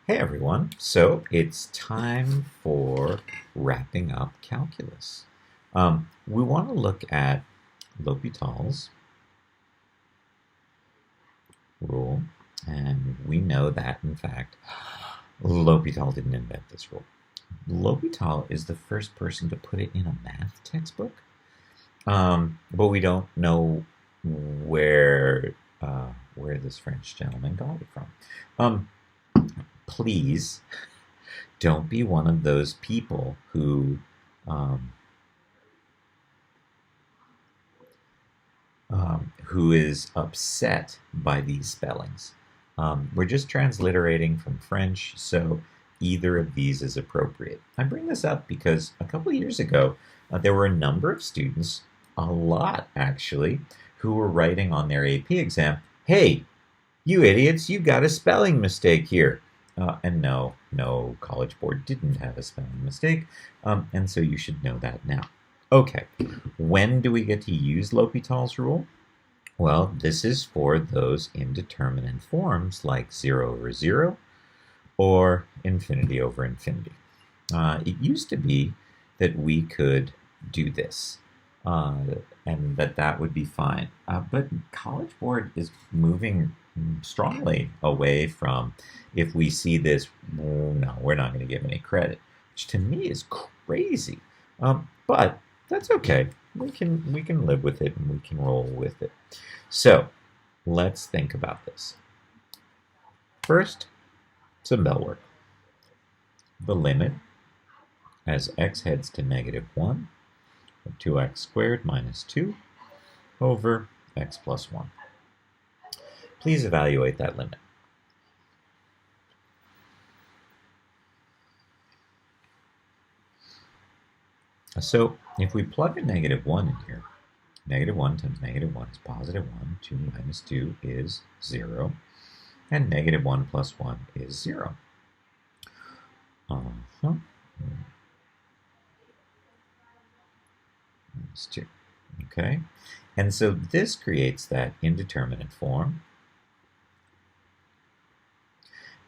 Hey everyone, so it's time for wrapping up calculus. We want to look at L'Hopital's rule, and we know that in fact L'Hopital didn't invent this rule. L'Hopital is the first person to put it in a math textbook, but we don't know where where this French gentleman got it from. Please don't be one of those people um, who is upset by these spellings. We're just transliterating from French, so either of these is appropriate. I bring this up because a couple of years ago, there were a number of students, a lot actually, who were writing on their AP exam, "Hey, you idiots, you got a spelling mistake here." And no, College Board didn't have a spelling mistake, and so you should know that now. Okay, when do we get to use L'Hopital's rule? Well, this is for those indeterminate forms like 0 over 0 or infinity over infinity. It used to be that we could do this, and that would be fine. But College Board is moving strongly away from, if we see this, no, we're not going to give any credit, which to me is crazy. But that's okay. We can live with it and we can roll with it. So let's think about this. First, some bell work. The limit as x heads to -1 of 2x squared minus 2 over x plus 1. Please evaluate that limit. So if we plug a -1 in here, -1 times -1 is +1, 2 minus 2 is 0, and -1 plus 1 is 0. Minus 2. Okay, and so this creates that indeterminate form.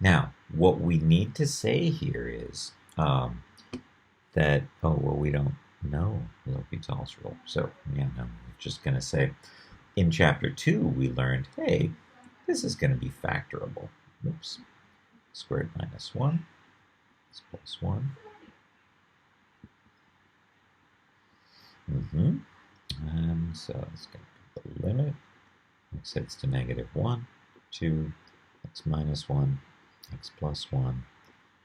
Now, what we need to say here is that, oh, well, we don't know L'Hopital's rule. So, yeah, no, we're just going to say, in Chapter 2, we learned, hey, this is going to be factorable. Oops. Squared minus 1 is plus 1. And so it's going to be the limit. X heads to -1, 2, x minus 1, x plus 1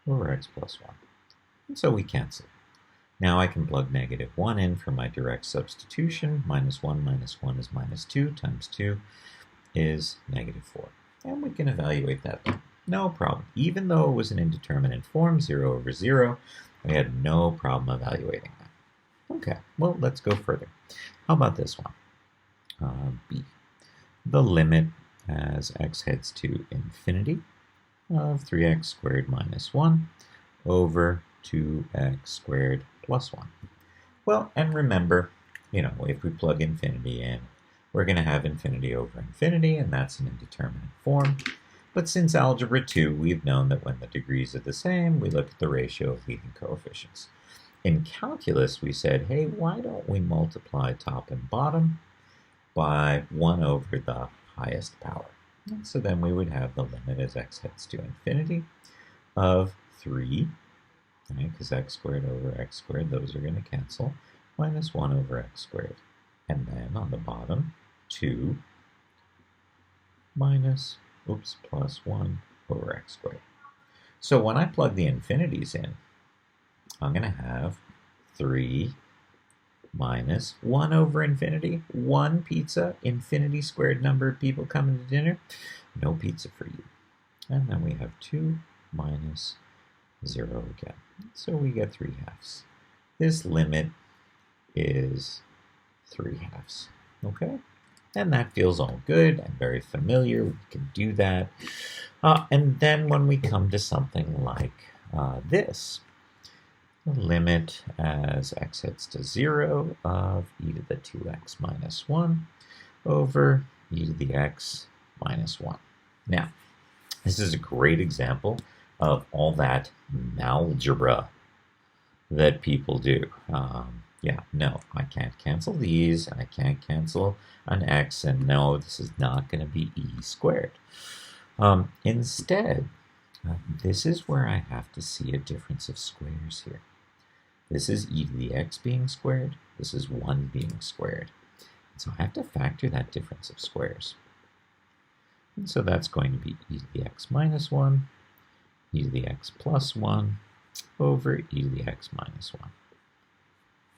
over x plus 1. And so we cancel. Now I can plug -1 in for my direct substitution. -1 minus 1 is -2 times 2 is -4. And we can evaluate that. No problem. Even though it was an indeterminate form, 0 over 0, we had no problem evaluating that. Okay, well, let's go further. How about this one? B. The limit as x heads to infinity of 3x squared minus 1 over 2x squared plus 1. Well, and remember, if we plug infinity in, we're going to have infinity over infinity, and that's an indeterminate form. But since Algebra 2, we've known that when the degrees are the same, we look at the ratio of leading coefficients. In calculus, we said, hey, why don't we multiply top and bottom by 1 over the highest power? And so then we would have the limit as x heads to infinity of 3, right, because x squared over x squared, those are going to cancel, minus 1 over x squared. And then on the bottom, 2 minus, plus 1 over x squared. So when I plug the infinities in, I'm going to have 3 minus 1 over infinity. 1 pizza, infinity squared number of people coming to dinner. No pizza for you. And then we have 2 minus 0 again. So we get 3/2. This limit is 3/2. Okay? And that feels all good and very familiar. We can do that. And then when we come to something like this, the limit as x heads to 0 of e to the 2x minus 1 over e to the x minus 1. Now, this is a great example of all that algebra that people do. Yeah, no, I can't cancel these, and I can't cancel an x, and no, this is not going to be e squared. Instead, this is where I have to see a difference of squares here. This is e to the x being squared. This is 1 being squared. So I have to factor that difference of squares. And so that's going to be e to the x minus 1, e to the x plus 1, over e to the x minus 1.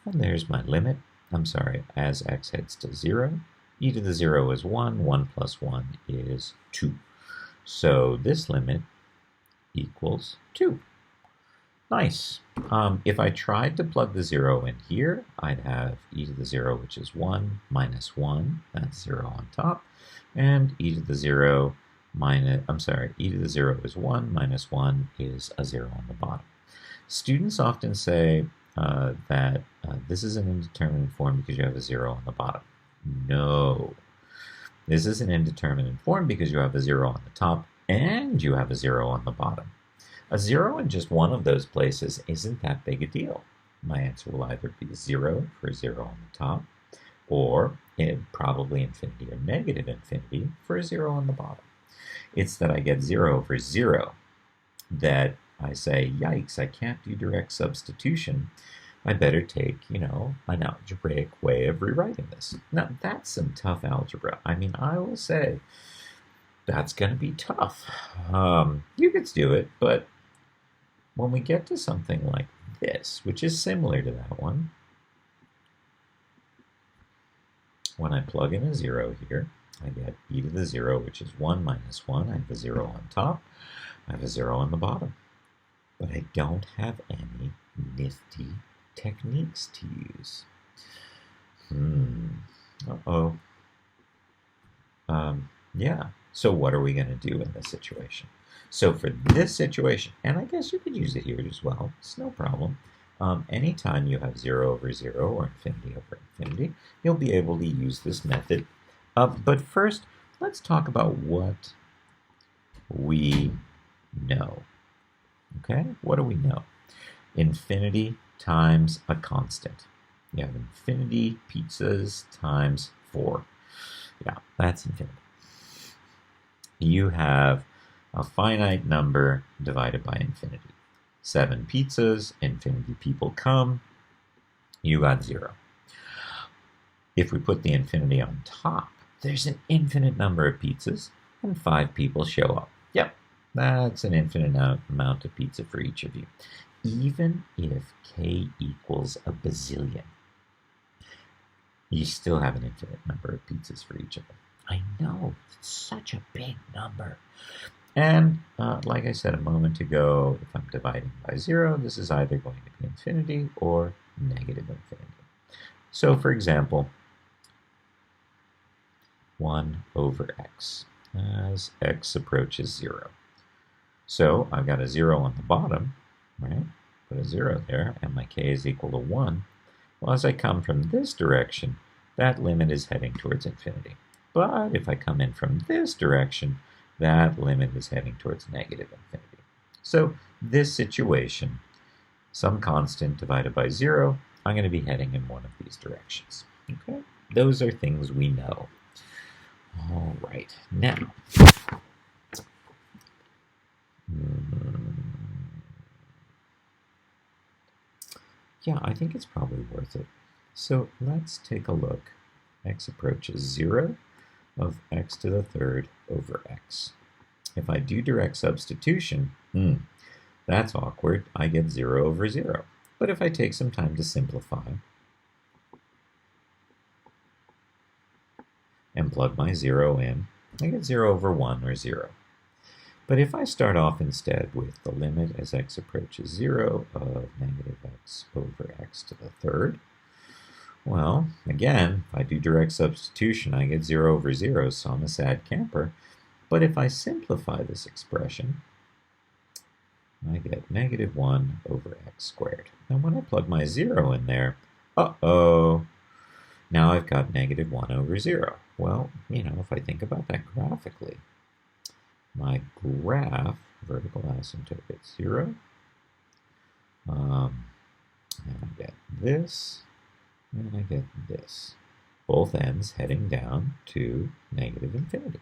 And there's my limit. I'm sorry, as x heads to 0, e to the 0 is 1, 1 plus 1 is 2. So this limit equals 2. Nice. If I tried to plug the 0 in here, I'd have e to the 0, which is 1, minus 1, that's 0 on top, and e to the 0 e to the 0 is 1, minus 1 is a 0 on the bottom. Students often say that this is an indeterminate form because you have a 0 on the bottom. No. This is an indeterminate form because you have a 0 on the top and you have a 0 on the bottom. A 0 in just one of those places isn't that big a deal. My answer will either be 0 for 0 on the top, or probably infinity or negative infinity for a 0 on the bottom. It's that I get 0 over 0 that I say, yikes, I can't do direct substitution. I better take, an algebraic way of rewriting this. Now, that's some tough algebra. I mean, I will say that's going to be tough. You could do it, but when we get to something like this, which is similar to that one, when I plug in a 0 here, I get e to the 0, which is 1 minus 1. I have a 0 on top. I have a 0 on the bottom. But I don't have any nifty techniques to use. Uh-oh. Yeah. So what are we going to do in this situation? So for this situation, and I guess you could use it here as well, it's no problem. Anytime you have 0 over 0 or infinity over infinity, you'll be able to use this method. But first, let's talk about what we know. Okay, what do we know? Infinity times a constant. You have infinity pizzas times 4. Yeah, that's infinity. You have a finite number divided by infinity. 7 pizzas, infinity people come, you got 0. If we put the infinity on top, there's an infinite number of pizzas, and 5 people show up. Yep, that's an infinite amount of pizza for each of you. Even if k equals a bazillion, you still have an infinite number of pizzas for each of them. I know, it's such a big number. And like I said a moment ago, if I'm dividing by 0, this is either going to be infinity or negative infinity. So for example, 1 over x as x approaches 0. So I've got a 0 on the bottom, right? Put a 0 there, and my k is equal to 1. Well, as I come from this direction, that limit is heading towards infinity. But if I come in from this direction, that limit is heading towards negative infinity. So this situation, some constant divided by 0, I'm going to be heading in one of these directions. Okay, those are things we know. All right, now, yeah, I think it's probably worth it. So let's take a look. X approaches 0 of x to the third over x. If I do direct substitution, that's awkward. I get 0 over 0. But if I take some time to simplify and plug my 0 in, I get 0 over 1 or 0. But if I start off instead with the limit as x approaches 0 of negative x over x to the third, well, again, if I do direct substitution, I get 0 over 0, so I'm a sad camper. But if I simplify this expression, I get negative 1 over x squared. Now when I plug my 0 in there, now I've got negative 1 over 0. Well, if I think about that graphically, my graph vertical asymptote at 0. And I get this, and I get this. Both ends heading down to negative infinity.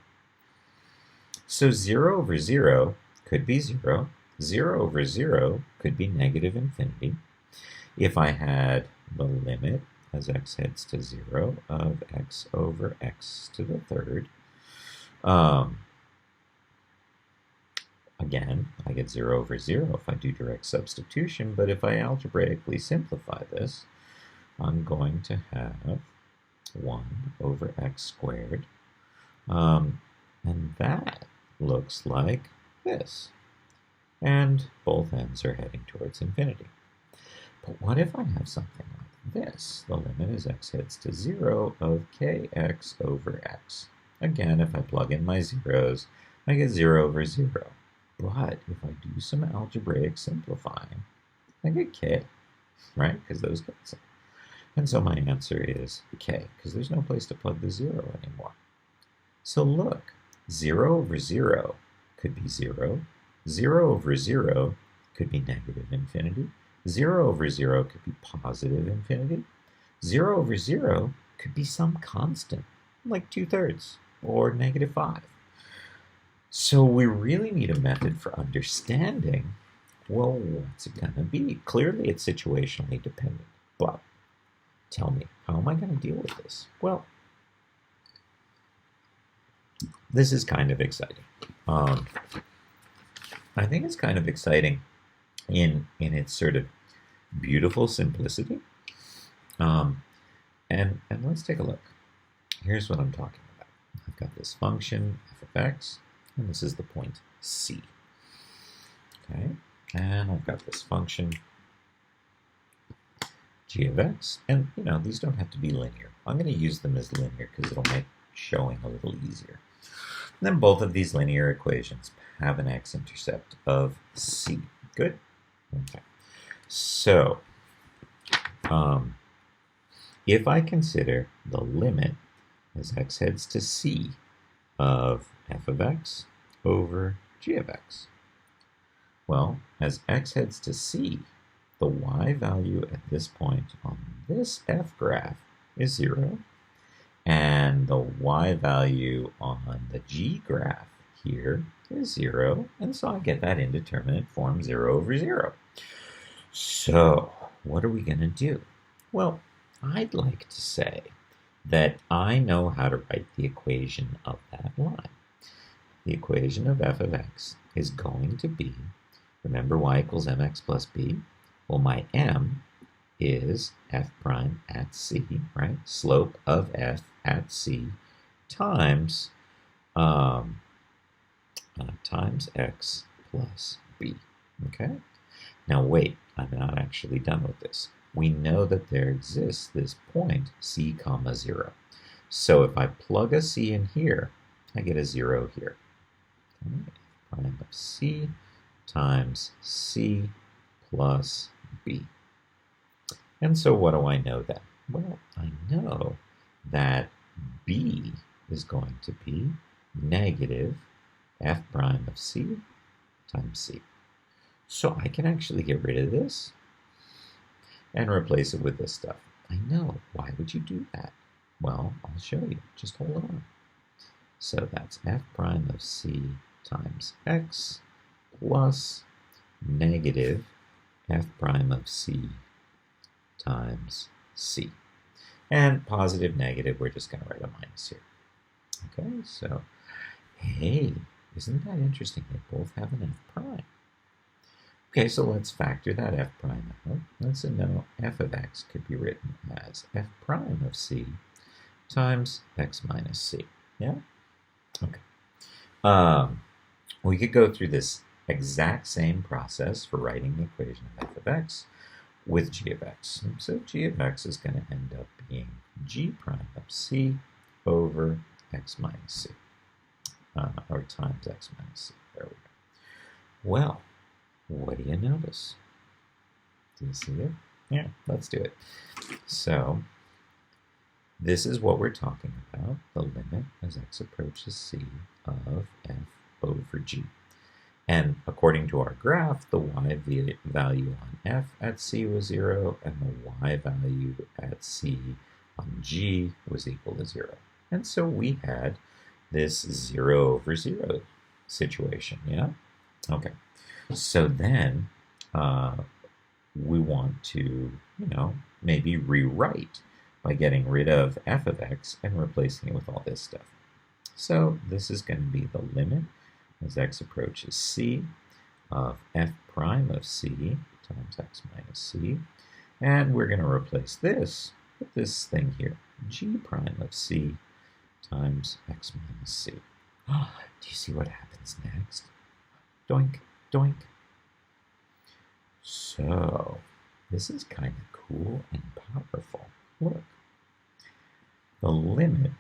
So 0 over 0 could be 0. 0 over 0 could be negative infinity. If I had the limit as x heads to 0 of x over x to the third, again, I get 0 over 0 if I do direct substitution, but if I algebraically simplify this, I'm going to have 1 over x squared, and that looks like this. And both ends are heading towards infinity. But what if I have something like this? The limit as x heads to 0 of kx over x. Again, if I plug in my zeros, I get 0 over 0. But if I do some algebraic simplifying, I get k, right? Because those cancel. And so my answer is k, because there's no place to plug the 0 anymore. So look, 0 over 0 could be 0. 0 over 0 could be negative infinity. 0 over 0 could be positive infinity. 0 over 0 could be some constant, like 2/3 or negative 5. So we really need a method for understanding, well, what's it going to be? Clearly, it's situationally dependent. But tell me, how am I going to deal with this? Well, this is kind of exciting. I think it's kind of exciting in its sort of beautiful simplicity. And let's take a look. Here's what I'm talking about. I've got this function, f of x, and this is the point C. Okay, and I've got this function, g of x, and these don't have to be linear. I'm going to use them as linear because it'll make showing a little easier. And then both of these linear equations have an x-intercept of c. Good? Okay. So, if I consider the limit as x heads to c of f of x over g of x, well, as x heads to c, the y value at this point on this f graph is 0, and the y value on the g graph here is 0, and so I get that indeterminate form 0 over 0. So, what are we going to do? Well, I'd like to say that I know how to write the equation of that line. The equation of f of x is going to be, remember y equals mx plus b? Well, my m is f prime at c, right? Slope of f at c times times x plus b, okay? Now wait, I'm not actually done with this. We know that there exists this point c comma 0. So if I plug a c in here, I get a 0 here. Okay? Prime of c times c plus b. And so what do I know then? Well, I know that b is going to be negative f prime of c times c. So I can actually get rid of this and replace it with this stuff. I know. Why would you do that? Well, I'll show you. Just hold on. So that's f prime of c times x plus negative f prime of c times c. And positive, negative, we're just going to write a minus here. Okay, so, hey, isn't that interesting? They both have an f prime. Okay, so let's factor that f prime out. Let's know f of x could be written as f prime of c times x minus c. Yeah? Okay. We could go through this exact same process for writing the equation of f of x with g of x. So g of x is going to end up being g prime of c over x minus c, or times x minus c. There we go. Well, what do you notice? Do you see it? Yeah, let's do it. So, this is what we're talking about, the limit as x approaches c of f over g. And according to our graph, the y value on f at c was 0, and the y value at c on g was equal to 0. And so we had this 0 over 0 situation, yeah? Okay, so then we want to, maybe rewrite by getting rid of f of x and replacing it with all this stuff. So this is going to be the limit as x approaches c of f prime of c times x minus c. And we're going to replace this with this thing here, g prime of c times x minus c. Oh, do you see what happens next? Doink, doink. So this is kind of cool and powerful. Look. The limit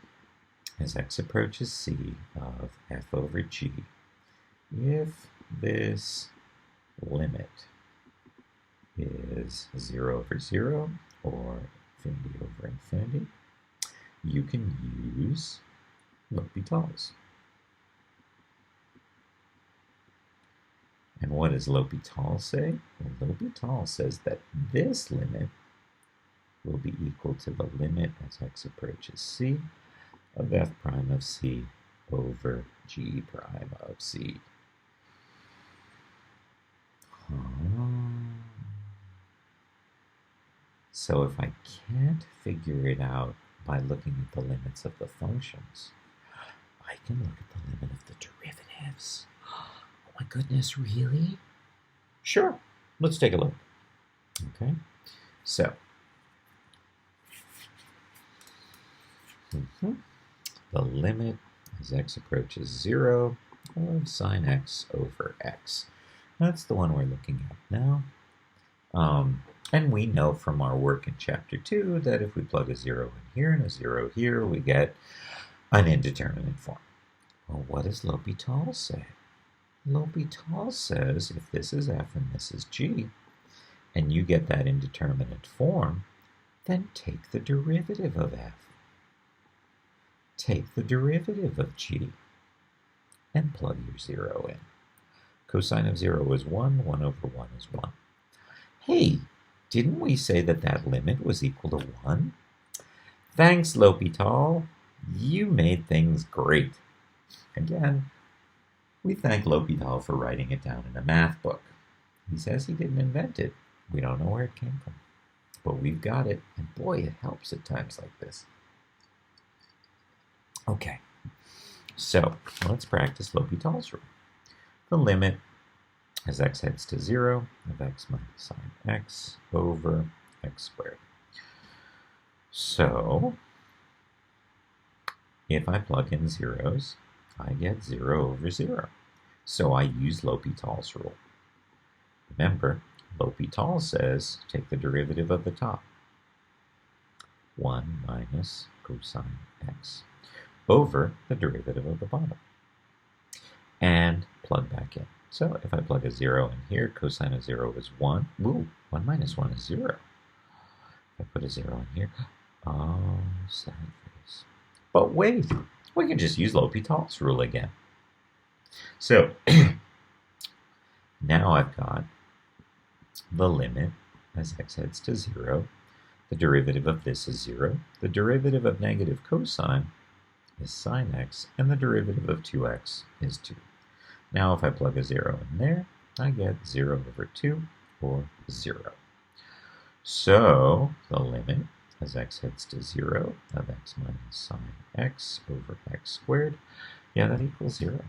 as x approaches c of f over g, if this limit is 0 over 0 or infinity over infinity, you can use L'Hopital's. And what does L'Hopital say? Well, L'Hopital says that this limit will be equal to the limit as x approaches c of f prime of c over g prime of c. So if I can't figure it out by looking at the limits of the functions, I can look at the limit of the derivatives. Oh my goodness, really? Sure, let's take a look. Okay, so the limit as x approaches 0 of sine x over x. That's the one we're looking at now. And we know from our work in chapter 2 that if we plug a 0 in here and a 0 here, we get an indeterminate form. Well, what does L'Hopital say? L'Hopital says if this is f and this is g, and you get that indeterminate form, then take the derivative of f. Take the derivative of g and plug your 0 in. Cosine of 0 is 1, 1 over 1 is 1. Hey, didn't we say that that limit was equal to 1? Thanks, L'Hopital. You made things great. Again, we thank L'Hopital for writing it down in a math book. He says he didn't invent it. We don't know where it came from. But we've got it, and boy, it helps at times like this. Okay, so let's practice L'Hopital's rule. The limit as x heads to 0 of x minus sine x over x squared. So if I plug in zeros, I get 0 over 0. So I use L'Hopital's rule. Remember, L'Hopital says take the derivative of the top. 1 minus cosine x over the derivative of the bottom. And plug back in. So if I plug a 0 in here, cosine of 0 is 1. Ooh, 1 minus 1 is 0. If I put a 0 in here, oh, sad face. But wait, we can just use L'Hopital's rule again. So now I've got the limit as x heads to 0. The derivative of this is 0. The derivative of negative cosine is sine x, and the derivative of 2x is 2. Now if I plug a 0 in there, I get 0 over 2, or 0. So the limit as x heads to 0 of x minus sine x over x squared, yeah, that equals 0.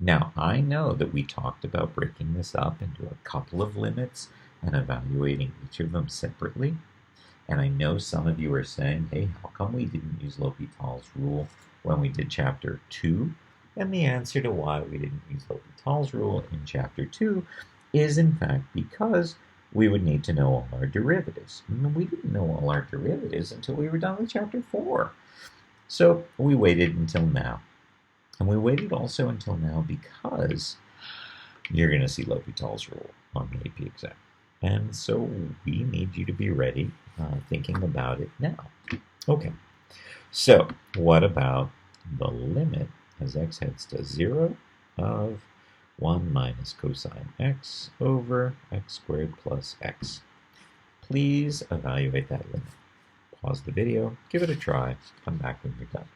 Now I know that we talked about breaking this up into a couple of limits and evaluating each of them separately. And I know some of you are saying, hey, how come we didn't use L'Hopital's rule when we did chapter 2? And the answer to why we didn't use L'Hopital's rule in chapter 2 is in fact because we would need to know all our derivatives. And we didn't know all our derivatives until we were done with chapter 4. So we waited until now. And we waited also until now because you're going to see L'Hopital's rule on the AP exam. And so we need you to be ready, thinking about it now. Okay, so what about the limit as x heads to 0 of 1 minus cosine x over x squared plus x. Please evaluate that limit. Pause the video, give it a try, come back when you're done.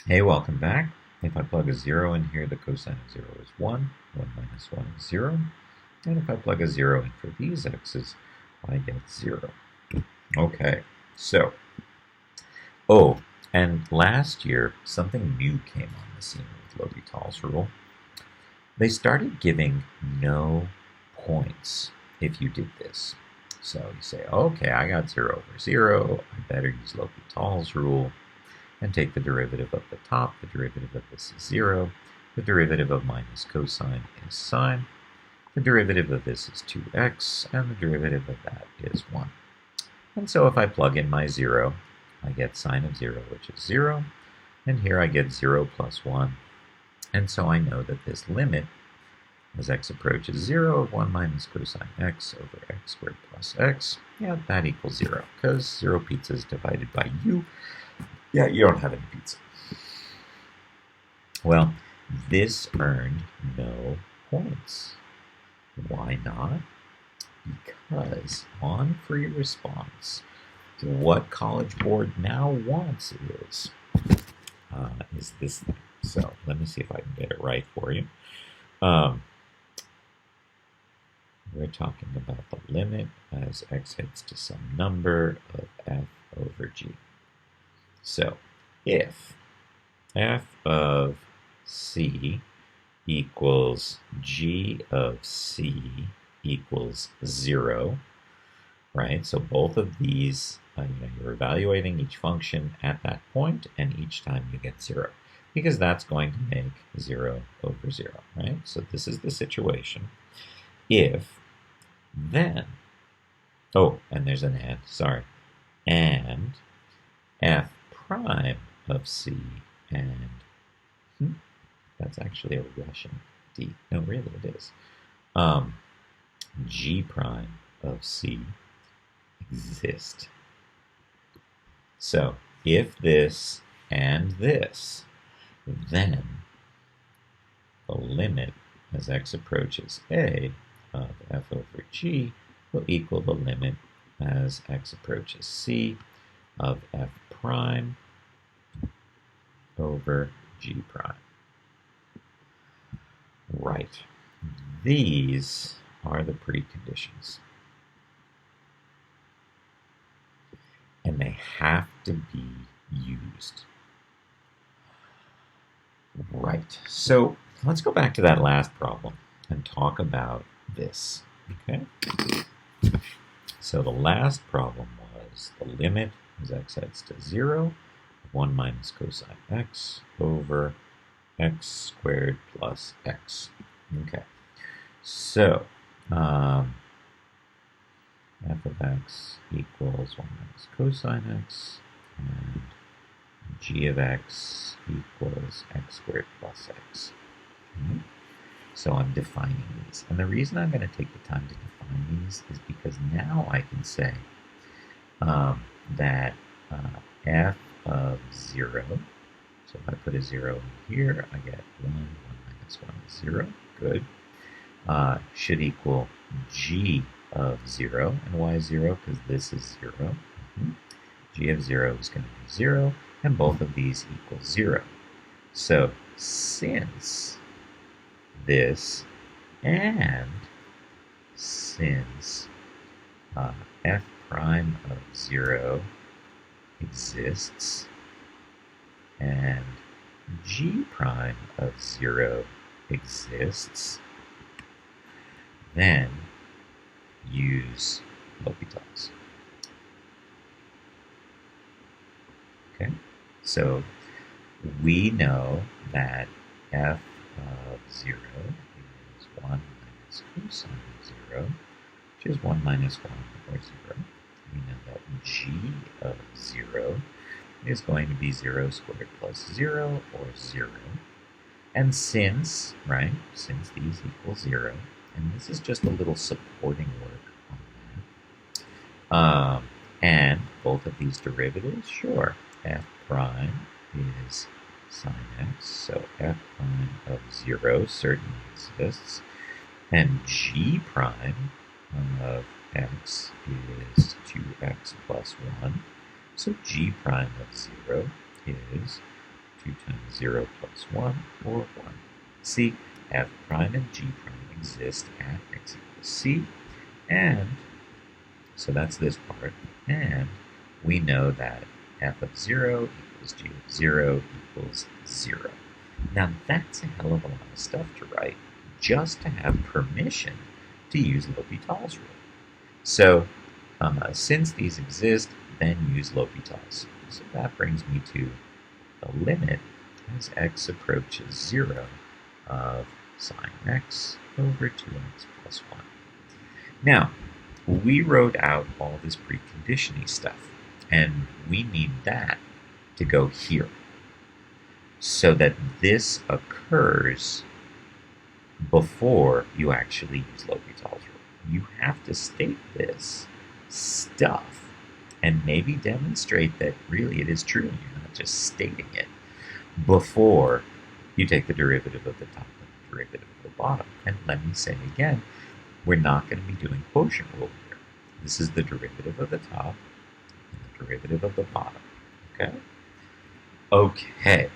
Hey, welcome back. If I plug a 0 in here, the cosine of 0 is 1. 1 minus 1 is 0. And if I plug a 0 in for these x's, I get 0. Okay, so, and last year, something new came on the scene with L'Hopital's rule. They started giving no points if you did this. So you say, okay, I got 0 over 0. I better use L'Hopital's rule and take the derivative of the top. The derivative of this is 0. The derivative of minus cosine is sine. The derivative of this is 2x, and the derivative of that is 1. And so if I plug in my 0, I get sine of 0, which is 0. And here I get 0 plus 1. And so I know that this limit, as x approaches 0, of 1 minus cosine x over x squared plus x, yeah, that equals 0, because 0 pizzas divided by u. Yeah, you don't have any pizza. Well, this earned no points. Why not? Because on free response, what College Board now wants is this thing. So let me see if I can get it right for you. We're talking about the limit as x heads to some number of f over g. So if f of c equals g of c equals 0, right? So both of these, you're evaluating each function at that point, and each time you get 0, because that's going to make 0 over 0, right? So this is the situation. If then, and there's an and, sorry, and f prime of c and, that's actually a Russian D. No, really it is. G prime of c exist. So if this and this, then the limit as x approaches a of f over g will equal the limit as x approaches c of f prime over g prime. Right. These are the preconditions. And they have to be used. Right. So let's go back to that last problem and talk about this. Okay? So the last problem was the limit as x heads to 0, 1 minus cosine x over x squared plus x. Okay, so f of x equals 1 minus cosine x, and g of x equals x squared plus x. Okay. So I'm defining these. And the reason I'm going to take the time to define these is because now I can say that f of 0, so if I put a 0 in here, I get 1, 1 minus 1 is 0, good, should equal g of 0. And why 0? Because this is 0. G of 0 is going to be 0, and both of these equal 0. So since this and since f prime of 0 exists and g prime of 0 exists, then use L'Hopital's. Okay, so we know that f of 0 is 1 minus cosine of 0, which is 1 minus 1 or 0. We know that g of 0 is going to be 0 squared plus 0 or 0. And since these equal 0, and this is just a little supporting work on And both of these derivatives, sure, f prime is sine x, so f prime of 0 certainly exists, and g prime of x is 2x plus 1, so g prime of 0 is 2 times 0 plus 1, or 1. See, f prime and g prime exist at x equals c, and so that's this part, and we know that f of 0 equals g of 0 equals 0. Now that's a hell of a lot of stuff to write just to have permission to use L'Hopital's rule. So since these exist, then use L'Hopital's. So that brings me to the limit as x approaches 0 of sine x over 2x plus 1. Now, we wrote out all this preconditioning stuff, and we need that to go here so that this occurs before you actually use L'Hopital's rule. You have to state this stuff and maybe demonstrate that really it is true and you're not just stating it before you take the derivative of the top and the derivative of the bottom. And let me say again, we're not going to be doing quotient rule here. This is the derivative of the top and the derivative of the bottom. Okay? Okay,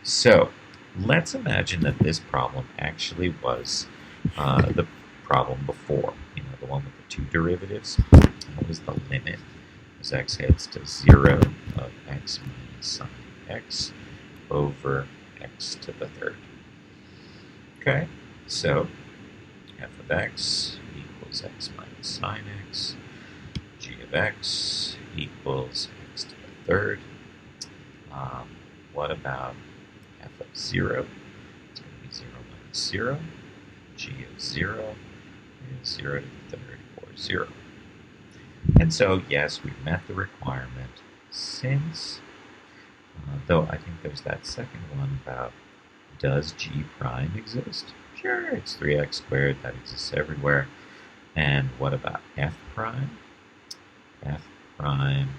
so let's imagine that this problem actually was the problem before, the one with the two derivatives. What was the limit as x heads to 0 of x minus sine x over x to the third. Okay, so f of x equals x minus sine x, g of x equals x to the third. What about f of 0? It's going to be 0 minus 0. G of 0 is 0 to the third, or 0. And so, yes, we've met the requirement since, though I think there's that second one about does g prime exist? Sure, it's 3x squared, that exists everywhere. And what about f prime? F prime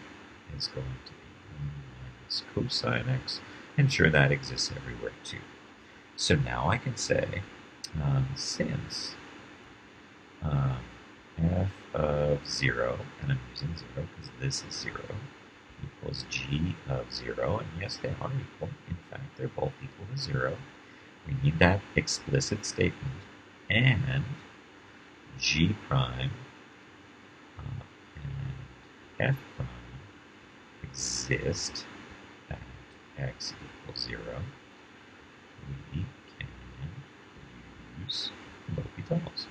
is going to be 1 minus cosine x, and sure, that exists everywhere too. So now I can say, since f of 0, and I'm using 0 because this is 0, equals g of 0, and yes, they are equal. In fact, they're both equal to 0. We need that explicit statement, and g prime and f prime exist at x equals 0. We can use L'Hopital's.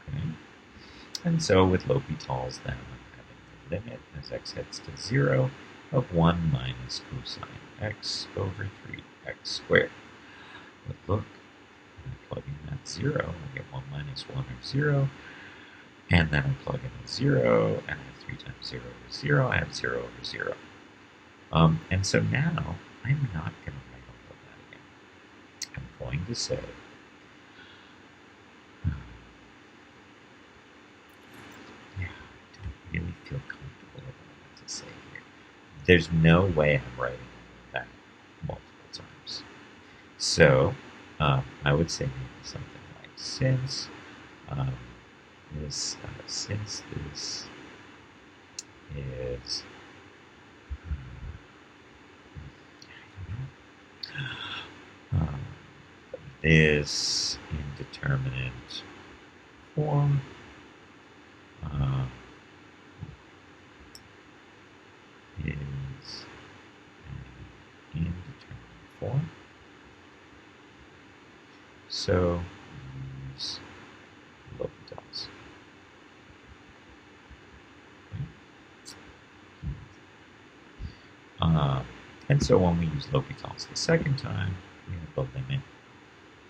Okay. And so with L'Hopital's, then I'm having the limit as x heads to 0 of 1 minus cosine x over 3x squared. But look, I plug in that 0, I get 1 minus 1 or 0, and then I plug in the 0, and I have 3 times 0 over 0, I have 0 over 0. And so now, I'm not going to write all of that again. I'm going to say, I don't really feel comfortable about what to say here. There's no way I'm writing that multiple times. So, I would say maybe something like since this is this indeterminate form is an indeterminate form. So use L'Hopital's. And so when we use L'Hopital's the second time, we have the limit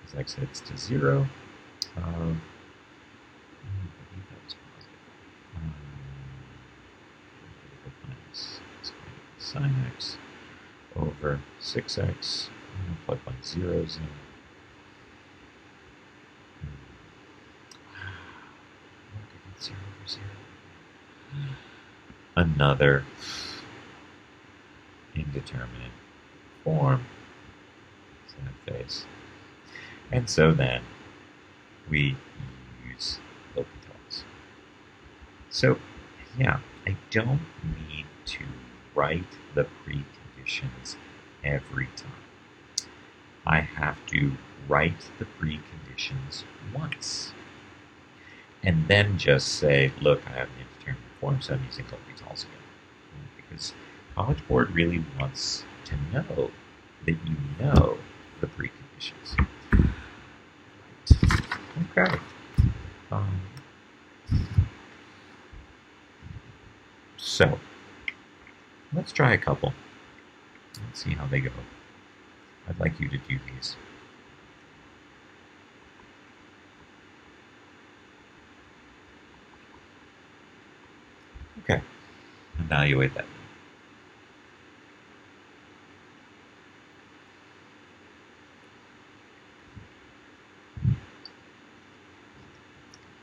as x heads to 0 of, I believe that was positive, minus sine x over 6x. I'm going to plug my zeros in. Look, I get 0 another indeterminate form, sad face. And so then we use L'Hopital's. So yeah, I don't need to write the preconditions every time. I have to write the preconditions once. And then just say, look, I have an indeterminate form, so I'm using L'Hopital's again. Because College Board really wants to know that you know the preconditions. Right. Okay. So, let's try a couple. Let's see how they go. I'd like you to do these. Okay. Evaluate that.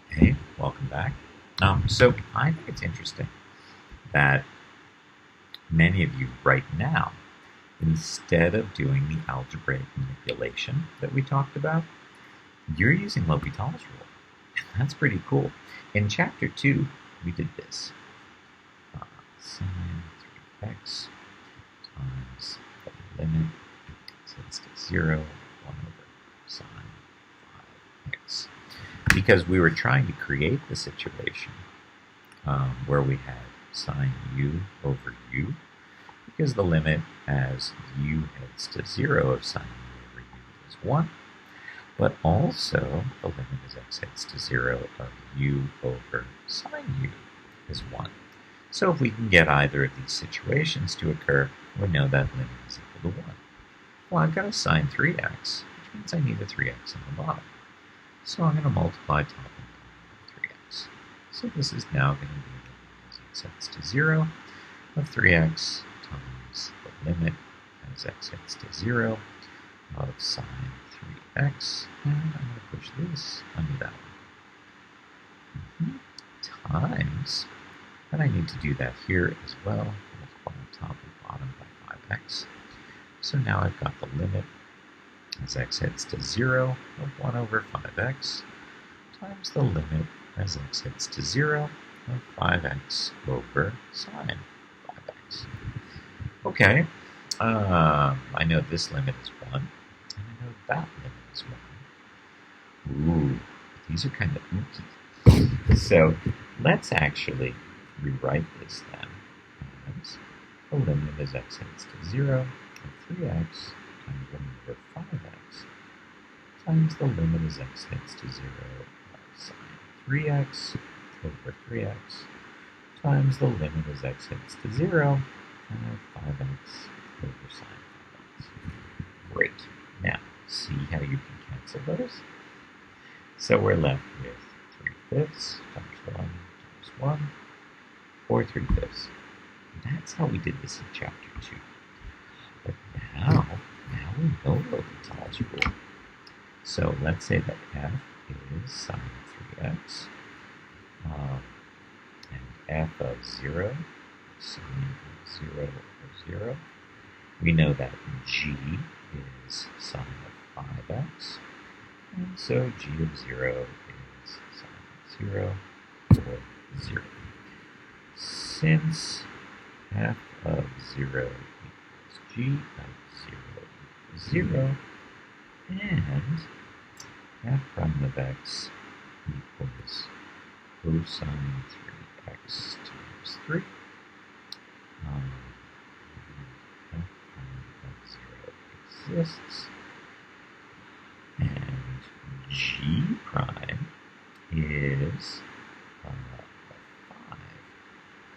Hey, welcome back. So I think it's interesting that many of you right now, instead of doing the algebraic manipulation that we talked about, you're using L'Hopital's rule. That's pretty cool. In chapter 2, we did this. Sine 3x times the limit sets to 0, 1 over sine 5x. Because we were trying to create the situation where we had sine u over u, because the limit as u heads to 0 of sine u over u is 1, but also the limit as x heads to 0 of u over sine u is 1. So if we can get either of these situations to occur, we know that limit is equal to 1. Well, I've got a sine 3x, which means I need a 3x on the bottom. So I'm going to multiply top and bottom by 3x. So this is now going to be the limit as x heads to 0 of 3x times the limit as x heads to 0 of sine 3x. And I'm going to push this under that one. Times, and I need to do that here as well, multiply top and bottom by 5x. So now I've got the limit as x heads to 0 of 1 over 5x times the limit as x heads to 0 of 5x over sine 5x. Okay, I know this limit is 1, and I know that limit is 1. Ooh, these are kind of ooky. So let's actually rewrite this then as the limit as x heads to 0 of 3x times 1 over 5x times the limit as x heads to 0 of sine 3x over 3x times the limit as x heads to 0 of 5x over sine 5x. Great. Now, see how you can cancel those? So we're left with 3/5 times 1 times 1, or 3/5. That's how we did this in chapter 2. But now we know L'Hopital's rule. So let's say that f is sine 3x, and f of 0 is sine of 0 over 0. We know that g is sine of 5x, and so g of 0 is sine of 0 or 0. Since f of 0 equals g of 0 equals 0, and f prime of x equals cosine 3x times 3, f prime of 0 exists, and g prime is 5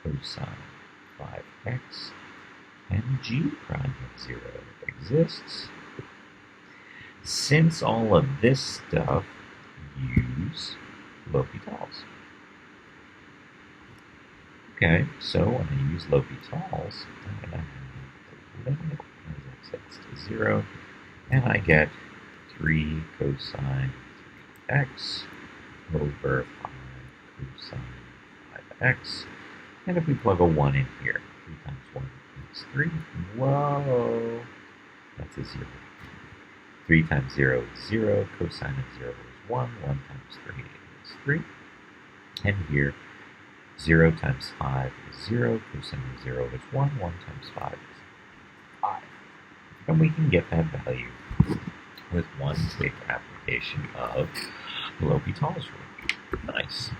cosine 5x, and g prime of 0 exists. Since all of this stuff use L'Hopital's. Okay, so when I use L'Hopital's, I'm going to have the limit as x heads to 0, and I get 3 cosine 3x over 5 cosine 5x And if we plug a 1 in here, 3 times 1 is 3. Whoa! That's a 0. 3 times 0 is 0. Cosine of 0 is 1. 1 times 3 is 3. And here, 0 times 5 is 0. Cosine of 0 is 1. 1 times 5 is 5. And we can get that value with one quick application of L'Hopital's rule. Nice.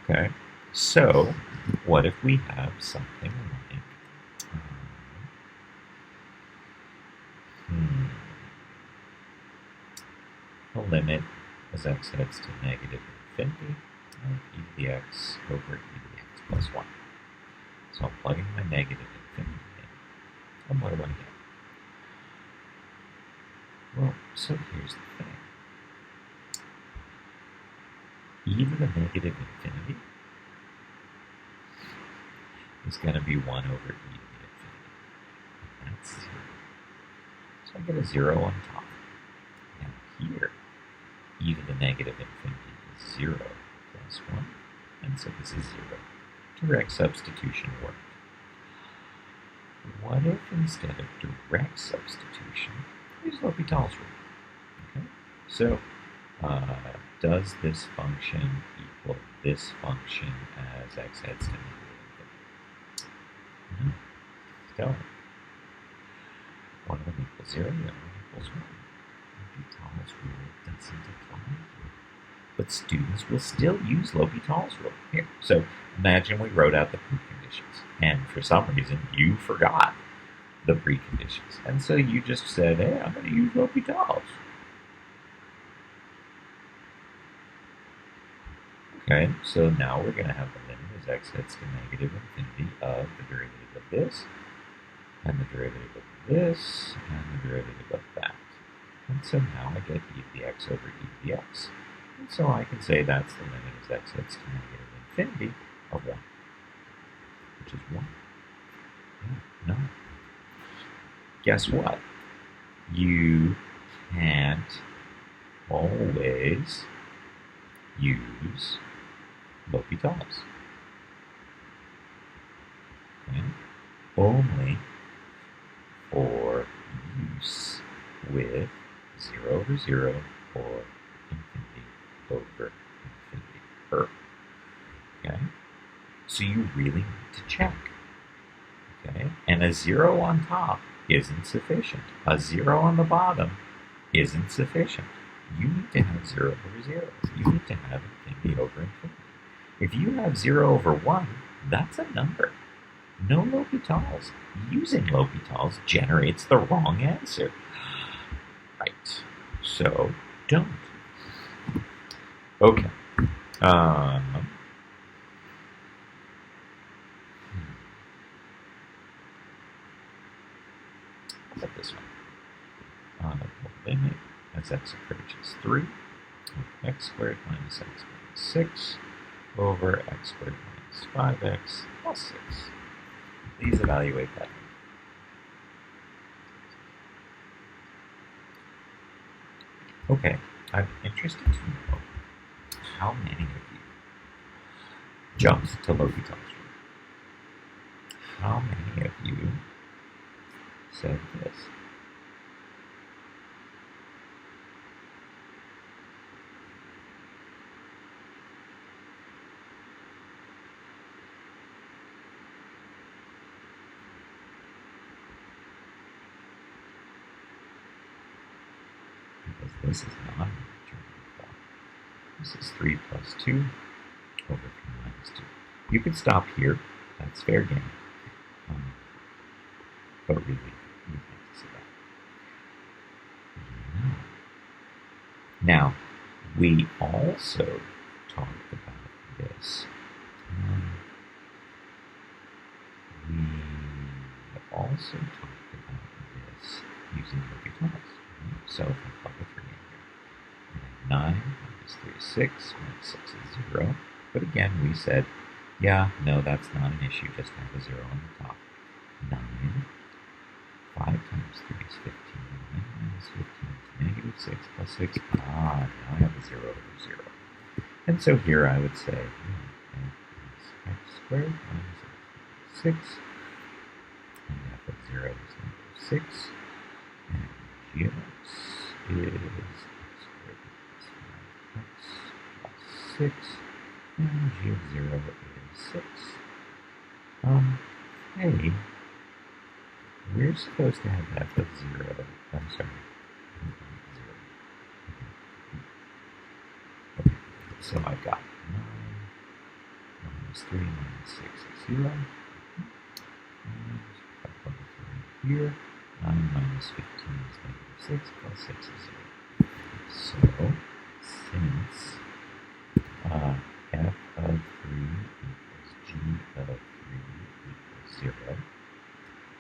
Okay. So, what if we have something like a limit as x heads to negative infinity of e to the x over e to the x plus 1. So I'm plugging my negative infinity in. And what do I get? Well, so here's the thing. E to the negative infinity is going to be 1 over e to the infinity. That's 0. So I get a 0 on top. Now here, e to the negative infinity is 0 plus 1. And so this is 0. Direct substitution worked. What if instead of direct substitution, here's L'Hopital's rule? Okay, so does this function equal this function as x heads to negative infinity? No. Tell me. One of them equals 0, the other one equals 1. L'Hopital's rule doesn't apply here. But students will still use L'Hopital's rule here. So imagine we wrote out the preconditions, and for some reason you forgot the preconditions. And so you just said, hey, I'm going to use L'Hopital's. Okay, so now we're going to have the limit as x heads to negative infinity of the derivative of this, and the derivative of this, and the derivative of that. And so now I get e to the x over e to the x. And so I can say that's the limit as x heads to negative infinity of 1, which is 1. Yeah, no. Guess what? You can't always use L'Hopital's. Okay? Only for use with 0 over 0 or infinity over infinity. Okay? So you really need to check. Okay? And a 0 on top isn't sufficient. A 0 on the bottom isn't sufficient. You need to have 0 over 0. You need to have infinity over infinity. If you have 0 over 1, that's a number. No L'Hopital's. Using L'Hopital's generates the wrong answer. Right. So, don't. Okay. How about this one? The limit as x approaches 3 of x squared minus x minus 6 over x squared minus 5x plus 6. Please evaluate that. Okay, I'm interested to know how many of you jumped to L'Hopital's rule. How many of you said this? Because this is not an alternative form. This is 3 plus 2 over 3 minus 2. You could stop here. That's fair game. But really, we can't see that. No. Now, we also talked about this. We also talked about this using L'Hopital's. So if I plug a 3 in here, I have 9 minus 3 is 6, minus 6 is 0. But again, we said, yeah, no, that's not an issue, just have a 0 on the top. 9, 5 times 3 is 15, 9 minus 15 is negative 6 plus 6. Now I have a 0 over 0. And so here I would say, x squared minus x 6, and f of 0 is negative 6, and g of x is x squared plus 5x plus 6, and g of 0 is 6. Hey, we're supposed to have f of 0, I'm sorry, 0. Okay, so I've got 9 minus 3 minus 6 is 0. And if I plug a 3 here, 9 minus 15 is negative 6 plus 6 is 0. So, since f of 3 equals g of 3 equals 0,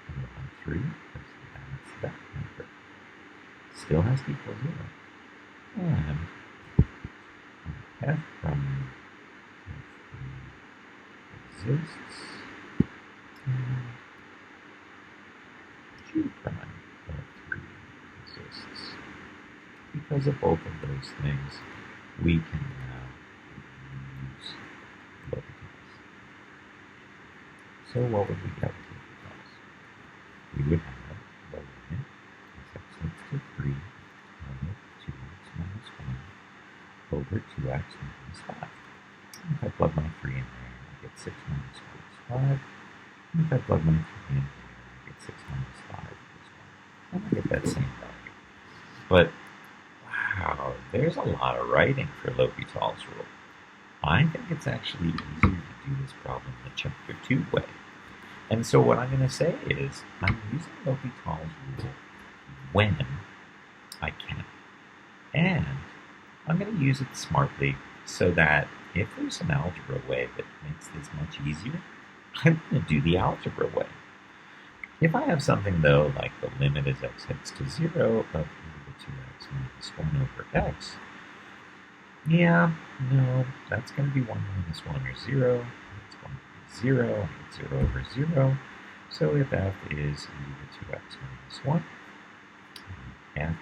and we'll have 3 because that's that number, still has to equal 0. And f prime of 3 exists, and g prime of 3 exists. Because of both of those things, we can now use L'Hopital's. So what would we get with L'Hopital's? We would have the limit as x tends to 3 of 2x minus 1 over 2x minus 5. And if I plug my 3 in there, I get 6 minus 4 is 5. And if I plug my 3 in there, I get 6 minus 5 is 1. And I get that same value. But wow, there's a lot of writing for L'Hopital's rule. I think it's actually easier to do this problem the chapter 2 way. And so what I'm going to say is I'm using L'Hopital's rule when I can. And I'm going to use it smartly so that if there's an algebra way that makes this much easier, I'm going to do the algebra way. If I have something, though, like the limit as x heads to 0 of e to the 2x minus 1 over x, yeah, no, that's going to be 1 minus 1 or 0. It's going to be 0. I get 0 over 0. So if f is e to the 2x minus 1, f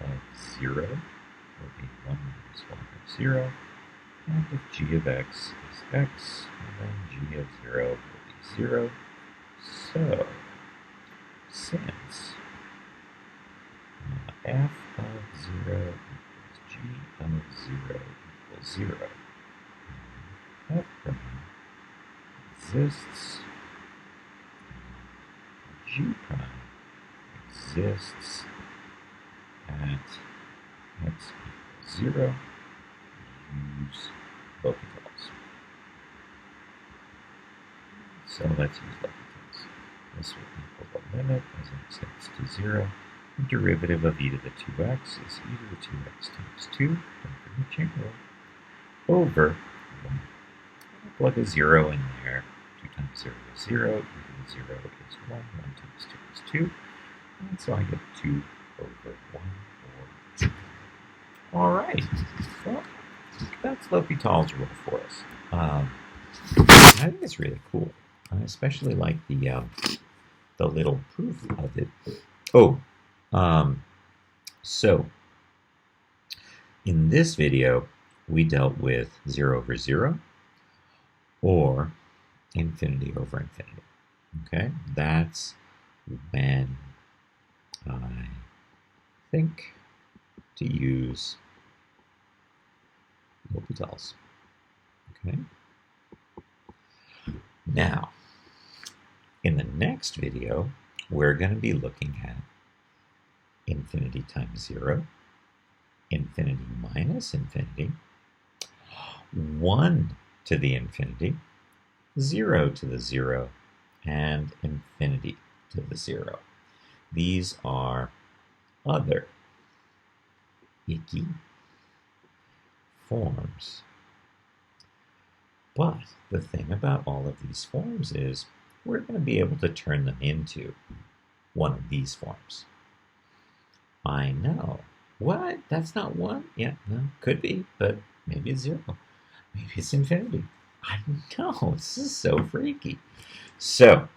of 0 will be 1 minus 1 of 0. And if g of x is x, then g of 0 will be 0. So, since f of 0 equals g of 0 equals 0, f prime exists, g prime exists at x equals 0, use L'Hopital's. So let's use L'Hopital's. This will equal the limit as x tends to 0. The derivative of e to the 2x is e to the 2x times 2, don't forget the chain rule, over 1. I'll plug a 0 in there. 2 times 0 is 0, e to the 0 is 1, 1 times 2 is 2, and so I get 2 over 1, or 2. All right, well, that's L'Hopital's rule for us. I think it's really cool. I especially like the little proof of it. Oh, so in this video, we dealt with 0 over 0 or infinity over infinity. Okay, that's when I think to use L'Hopital's. Okay. Now, in the next video, we're going to be looking at infinity times 0, infinity minus infinity, 1 to the infinity, 0 to the 0, and infinity to the 0. These are other icky forms. But the thing about all of these forms is we're going to be able to turn them into one of these forms. I know. What? That's not 1? Yeah, no, could be, but maybe it's 0. Maybe it's infinity. I know. This is so freaky. So,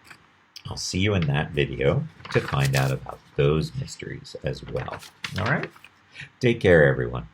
I'll see you in that video to find out about those mysteries as well. All right? Take care, everyone.